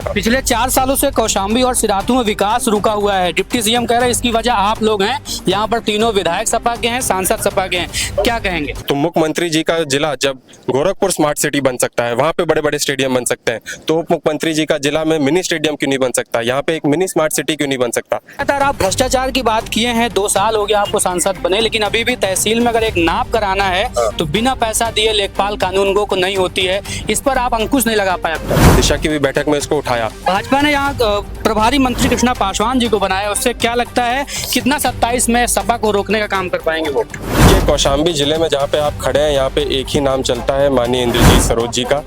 पिछले 4 सालों से कौशाम्बी और सिराथू में विकास रुका हुआ है। डिप्टी सीएम कह रहे हैं इसकी वजह आप लोग हैं। यहाँ पर तीनों विधायक सपा के हैं, सांसद सपा के हैं, क्या कहेंगे? तो मुख्यमंत्री जी का जिला जब गोरखपुर स्मार्ट सिटी बन सकता है, वहाँ पे बड़े बड़े स्टेडियम बन सकते हैं, तो उप मुख्यमंत्री जी का जिला में मिनी स्टेडियम क्यों नहीं बन सकता? यहाँ पे एक मिनी स्मार्ट सिटी क्यों नहीं बन सकता? लगातार आप भ्रष्टाचार की बात किए हैं, 2 साल हो गया आपको सांसद बने, लेकिन अभी भी तहसील में अगर एक नाप कराना है तो बिना पैसा दिए लेखपाल कानून को नहीं होती है। इस पर आप अंकुश नहीं लगा पाए अब तक। दिशा की भी बैठक में इसको उठाया। भाजपा ने यहाँ प्रभारी मंत्री कृष्णा पासवान जी को बनाया, उससे क्या लगता है कितना 27 में सपा को रोकने का काम कर पाएंगे वो? ये कौशाम्बी जिले में जहाँ पे आप खड़े हैं, यहाँ पे एक ही नाम चलता है, माननीय इंद्रजीत सरोज जी का।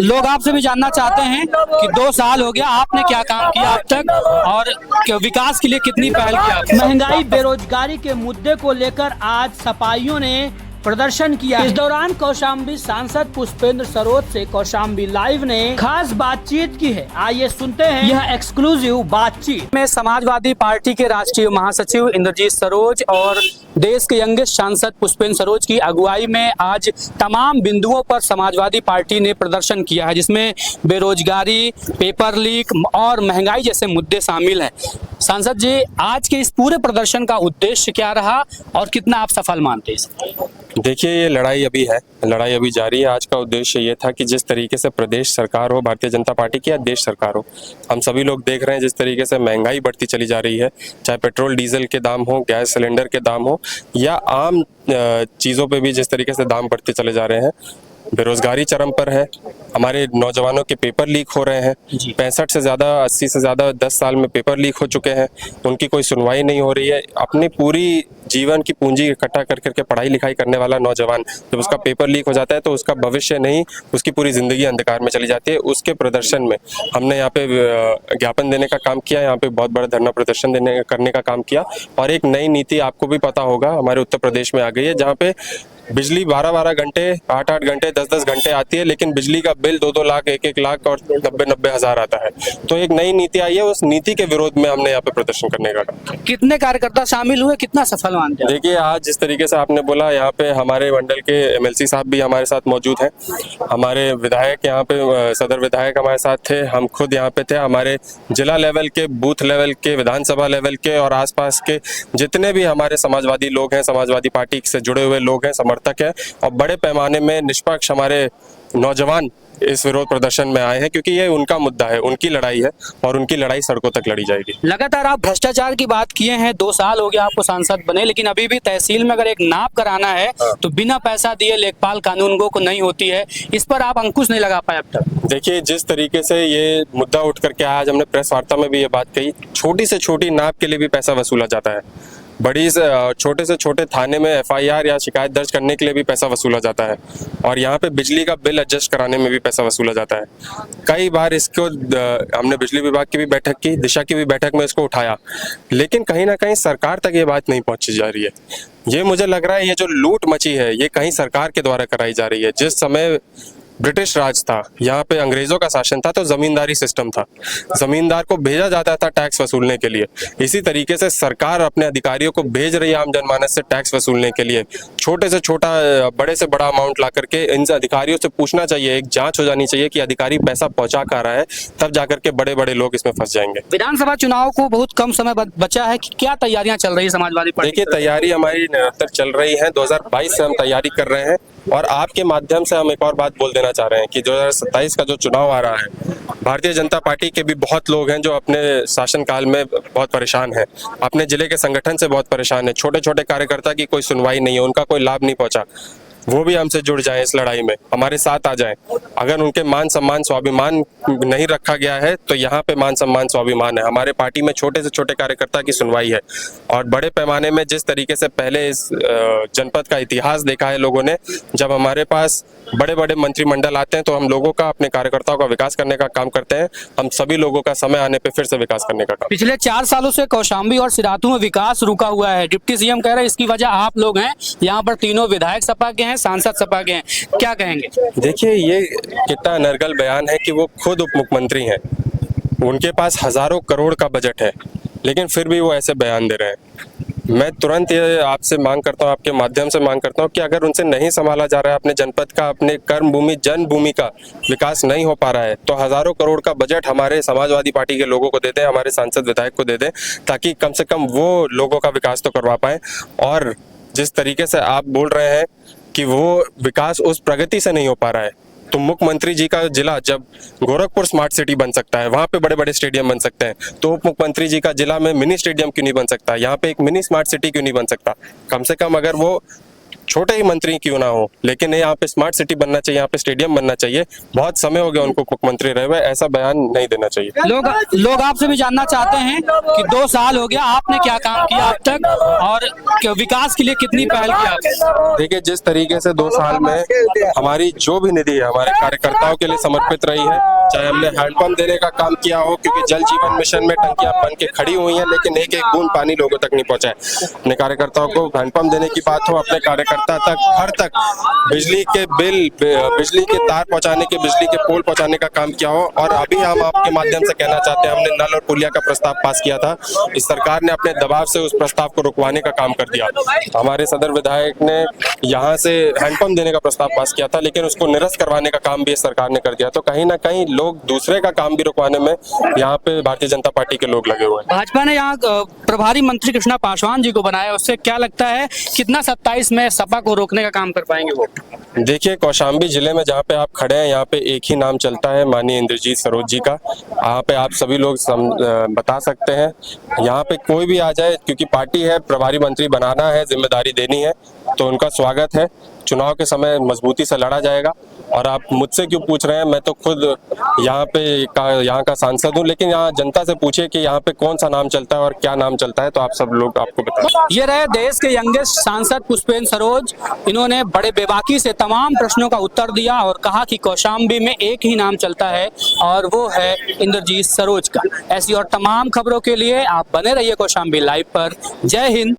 लोग आपसे भी जानना चाहते हैं कि 2 साल हो गया, आपने क्या काम किया अब तक और विकास के लिए कितनी पहल किया? महंगाई बेरोजगारी के मुद्दे को लेकर आज सपाइयों ने प्रदर्शन किया। इस दौरान कौशाम्बी सांसद पुष्पेंद्र सरोज से कौशाम्बी लाइव ने खास बातचीत की है। आइए सुनते हैं यह एक्सक्लूसिव बातचीत में समाजवादी पार्टी के राष्ट्रीय महासचिव इंद्रजीत सरोज और देश के यंगेस्ट सांसद पुष्पेंद्र सरोज की अगुवाई में आज तमाम बिंदुओं पर समाजवादी पार्टी ने प्रदर्शन किया है, जिसमें बेरोजगारी, पेपर लीक और महंगाई जैसे मुद्दे शामिल हैं। सांसद जी, आज के इस पूरे प्रदर्शन का उद्देश्य क्या रहा और कितना आप सफल मानते हैं? देखिए, ये लड़ाई अभी है, लड़ाई अभी जारी है। आज का उद्देश्य ये था कि जिस तरीके से प्रदेश सरकार हो, भारतीय जनता पार्टी की या देश सरकार हो, हम सभी लोग देख रहे हैं जिस तरीके से महंगाई बढ़ती चली जा रही है, चाहे पेट्रोल डीजल के दाम हो, गैस सिलेंडर के दाम हो या आम चीज़ों पे भी जिस तरीके से दाम बढ़ते चले जा रहे हैं। बेरोजगारी चरम पर है, हमारे नौजवानों के पेपर लीक हो रहे हैं। 65 से ज़्यादा, 80 से ज़्यादा 10 साल में पेपर लीक हो चुके हैं, उनकी कोई सुनवाई नहीं हो रही है। अपनी पूरी जीवन की पूंजी इकट्ठा कर करके पढ़ाई लिखाई करने वाला नौजवान जब उसका पेपर लीक हो जाता है तो उसका भविष्य नहीं, उसकी पूरी ज़िंदगी अंधकार में चली जाती है। उसके प्रदर्शन में हमने यहाँ पे ज्ञापन देने का काम किया, यहाँ पे बहुत बड़ा धरना प्रदर्शन करने का काम किया। और एक नई नीति आपको भी पता होगा हमारे उत्तर प्रदेश में आ गई है, जहाँ पे बिजली 12-12 घंटे, 8-8 घंटे, 10-10 घंटे आती है, लेकिन बिजली का बिल 2-2 लाख, 1-1 लाख और 90-90 हज़ार आता है। तो एक नई नीति आई है, उस नीति के विरोध में हमने यहाँ पे प्रदर्शन करने का काम किया। कितने कार्यकर्ता शामिल हुए, कितना सफल मानते हैं? देखिए, आज जिस तरीके से आपने बोला, यहाँ पे हमारे मंडल के एमएलसी साहब भी हमारे साथ मौजूद हैं, हमारे विधायक यहाँ पे सदर विधायक हमारे साथ थे, हम खुद यहाँ पे थे, हमारे जिला लेवल के, बूथ लेवल के, विधानसभा लेवल के और आसपास के जितने भी हमारे समाजवादी लोग हैं, समाजवादी पार्टी से जुड़े हुए लोग हैं, समर्थक हैं, और बड़े पैमाने में निष्पक्ष हमारे नौजवान इस विरोध प्रदर्शन में आए हैं, क्योंकि ये उनका मुद्दा है, उनकी लड़ाई है और उनकी लड़ाई सड़कों तक लड़ी जाएगी। लगातार आप भ्रष्टाचार की बात किए हैं, 2 साल हो गया आपको सांसद बने, लेकिन अभी भी तहसील में अगर एक नाप कराना है तो बिना पैसा दिए लेखपाल कानून को नहीं होती है। इस पर आप अंकुश नहीं लगा पाए अब तक। देखिए, जिस तरीके से ये मुद्दा उठ करके आज हमने प्रेस वार्ता में भी ये बात कही, छोटी से छोटी नाप के लिए भी पैसा वसूला जाता है, बड़ी से छोटे से छोटे थाने में एफआईआर या शिकायत दर्ज करने के लिए भी पैसा वसूला जाता है, और यहाँ पे बिजली का बिल एडजस्ट कराने में भी पैसा वसूला जाता है। कई बार इसको हमने बिजली विभाग की भी बैठक की, दिशा की भी बैठक में इसको उठाया, लेकिन कहीं ना कहीं सरकार तक ये बात नहीं पहुंची जा रही है। ये मुझे लग रहा है ये जो लूट मची है ये कहीं सरकार के द्वारा कराई जा रही है। जिस समय ब्रिटिश राज था, यहाँ पे अंग्रेजों का शासन था, तो जमींदारी सिस्टम था, जमींदार को भेजा जाता था टैक्स वसूलने के लिए। इसी तरीके से सरकार अपने अधिकारियों को भेज रही है आम जनमानस से टैक्स वसूलने के लिए। छोटे से छोटा, बड़े से बड़ा अमाउंट ला करके इन अधिकारियों से पूछना चाहिए, एक जांच हो जानी चाहिए कि अधिकारी पैसा पहुंचा कर रहा है, तब जाकर के बड़े बड़े लोग इसमें फंस जाएंगे। विधानसभा चुनाव को बहुत कम समय बचा है, क्या तैयारियां चल रही है समाजवादी पार्टी? देखिए, तैयारी हमारी निरंतर चल रही है, 2022 से हम तैयारी कर रहे हैं, और आपके माध्यम से हम एक और बात बोल देना चाह रहे हैं कि 2027 का जो चुनाव आ रहा है, भारतीय जनता पार्टी के भी बहुत लोग हैं जो अपने शासनकाल में बहुत परेशान हैं, अपने जिले के संगठन से बहुत परेशान हैं, छोटे छोटे कार्यकर्ता की कोई सुनवाई नहीं है, उनका कोई लाभ नहीं पहुंचा। वो भी हमसे जुड़ जाएं, इस लड़ाई में हमारे साथ आ जाएं। अगर उनके मान सम्मान स्वाभिमान नहीं रखा गया है तो यहाँ पे मान सम्मान स्वाभिमान है। हमारे पार्टी में छोटे से छोटे कार्यकर्ता की सुनवाई है, और बड़े पैमाने में जिस तरीके से पहले इस जनपद का इतिहास देखा है लोगों ने, जब हमारे पास बड़े बड़े मंत्रिमंडल आते हैं तो हम लोगों का, अपने कार्यकर्ताओं का विकास करने का काम करते हैं। हम सभी लोगों का समय आने पे फिर से विकास करने का काम। पिछले 4 सालों से कौशाम्बी और सिराथू में विकास रुका हुआ है। डिप्टी सीएम कह रहे हैं इसकी वजह आप लोग हैं। यहाँ पर तीनों विधायक सपा के हैं, सांसद सपा के हैं, क्या कहेंगे? देखिए, ये कितना अनर्गल बयान है कि वो खुद उप मुख्यमंत्री हैं, उनके पास हजारों करोड़ का बजट है, लेकिन फिर भी वो ऐसे बयान दे रहे हैं। मैं तुरंत ये आपसे मांग करता हूँ, आपके माध्यम से मांग करता हूँ कि अगर उनसे नहीं संभाला जा रहा है अपने जनपद का, अपने कर्म भूमि जन्मभूमि का विकास नहीं हो पा रहा है, तो हजारों करोड़ का बजट हमारे समाजवादी पार्टी के लोगों को दे दें, हमारे सांसद विधायक को दे दें, ताकि कम से कम वो लोगों का विकास तो करवा पाए। और जिस तरीके से आप बोल रहे हैं कि वो विकास उस प्रगति से नहीं हो पा रहा है, तो मुख्यमंत्री जी का जिला जब गोरखपुर स्मार्ट सिटी बन सकता है, वहां पे बड़े बड़े स्टेडियम बन सकते हैं, तो उप मुख्यमंत्री जी का जिला में मिनी स्टेडियम क्यों नहीं बन सकता? यहाँ पे एक मिनी स्मार्ट सिटी क्यों नहीं बन सकता? कम से कम अगर वो छोटे ही मंत्री क्यों ना हो, लेकिन यहाँ पे स्मार्ट सिटी बनना चाहिए, यहाँ पे स्टेडियम बनना चाहिए। बहुत समय हो गया उनको मुख्यमंत्री रहे हुए, ऐसा बयान नहीं देना चाहिए। लोग आपसे भी जानना चाहते हैं कि 2 साल हो गया, आपने क्या काम किया अब तक और विकास के लिए कितनी पहल की आपने? देखिए, जिस तरीके से 2 साल में हमारी जो भी निधि है हमारे कार्यकर्ताओं के लिए समर्पित रही है, चाहे हमने हैंडपंप देने का काम किया हो, क्योंकि जल जीवन मिशन में टंकियां बन के खड़ी हुई हैं, लेकिन एक एक बूंद पानी लोगों तक नहीं पहुंचा है। अपने कार्यकर्ताओं को हैंडपंप देने की बात हो, अपने कार्यकर्ता तक हर तक बिजली के बिल, बिजली के तार पहुंचाने के, बिजली के पोल पहुंचाने का काम किया हो। और अभी हम आपके माध्यम से कहना चाहते हैं, हमने नल और पुलिया का प्रस्ताव पास किया था, इस सरकार ने अपने दबाव से उस प्रस्ताव को रुकवाने का काम कर दिया। हमारे सदर विधायक ने यहाँ से हैंडपंप देने का प्रस्ताव पास किया था, लेकिन उसको निरस्त करवाने का काम भी इस सरकार ने कर दिया। तो कहीं ना कहीं लोग दूसरे का काम भी रुकवाने में यहाँ पे भारतीय जनता पार्टी के लोग लगे हुए हैं। भाजपा ने यहाँ प्रभारी मंत्री कृष्णा पासवान जी को बनाया, उससे क्या लगता है कितना 27 में सपा को रोकने का काम कर पाएंगे वो? देखिए, कौशाम्बी जिले में जहाँ पे आप खड़े हैं, यहाँ पे एक ही नाम चलता है, माननीय इंद्रजीत सरोज जी का। यहाँ पे आप सभी लोग बता सकते हैं, यहाँ पे कोई भी आ जाए, क्योंकि पार्टी है, प्रभारी मंत्री बनाना है, जिम्मेदारी देनी है, तो उनका स्वागत है। चुनाव के समय मजबूती से लड़ा जाएगा। और आप मुझसे क्यों पूछ रहे हैं? मैं तो खुद यहाँ का सांसद हूँ, लेकिन यहाँ जनता से पूछिए कि यहाँ पे कौन सा नाम चलता है और क्या नाम चलता है, तो आप सब लोग आपको बताएं। ये रहे देश के यंगेस्ट सांसद पुष्पेंद्र सरोज। इन्होंने बड़े बेबाकी से तमाम प्रश्नों का उत्तर दिया और कहा कि कौशाम्बी में एक ही नाम चलता है और वो है इंद्रजीत सरोज का। ऐसी और तमाम खबरों के लिए आप बने रहिए कौशाम्बी लाइव पर। जय हिंद।